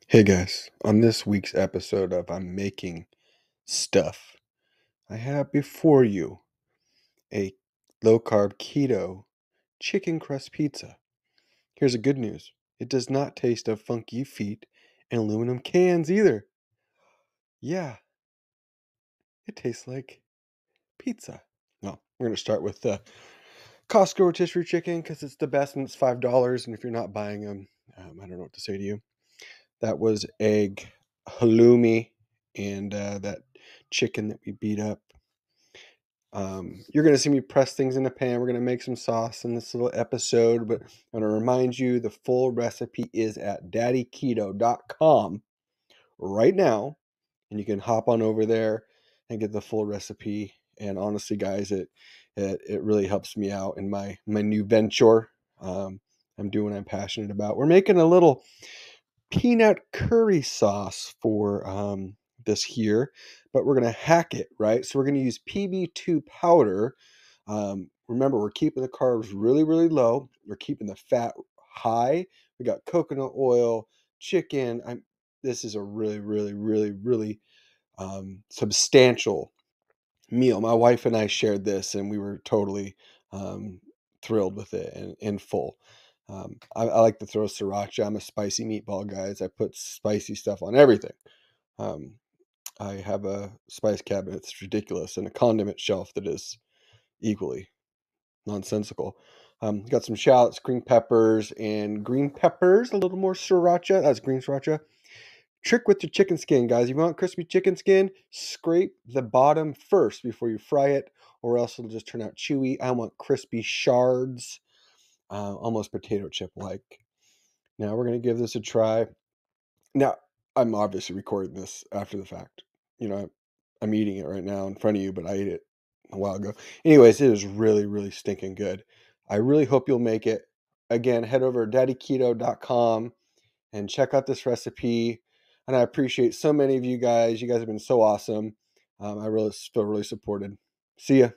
Hey guys, on this week's episode of I'm Making Stuff, I have before you a low carb keto chicken crust pizza. Here's the good news, it does not taste of funky feet and aluminum cans either. Yeah, it tastes like pizza. No, we're going to start with the Costco rotisserie chicken because it's the best and it's $5. And if you're not buying them, I don't know what to say to you. That was egg, halloumi, and that chicken that we beat up. You're going to see me press things in a pan. We're going to make some sauce in this little episode, but I'm going to remind you the full recipe is at daddyketo.com right now, and you can hop on over there and get the full recipe. And honestly, guys, it really helps me out in my new venture. I'm doing what I'm passionate about. We're making a little peanut curry sauce for this here, but we're going to hack it, right? So we're going to use PB2 powder. Remember, we're keeping the carbs really, really low. We're keeping the fat high. We got coconut oil, chicken. This is a really, really, really, really substantial meal. My wife and I shared this, and we were totally um, thrilled with it and in full. I like to throw sriracha. I'm a spicy meatball guy. I put spicy stuff on everything. Um, I have a spice cabinet that's ridiculous and a condiment shelf that is equally nonsensical. Got some shallots, green peppers, a little more sriracha. That's green sriracha. Trick with your chicken skin, guys. If you want crispy chicken skin, scrape the bottom first before you fry it, or else it'll just turn out chewy. I want crispy shards, almost potato chip like. Now we're going to give this a try. Now, I'm obviously recording this after the fact. You know, I'm eating it right now in front of you, but I ate it a while ago. Anyways, it is really, really stinking good. I really hope you'll make it. Again, head over to daddyketo.com and check out this recipe. And I appreciate so many of you guys. You guys have been so awesome. I really feel really supported. See ya.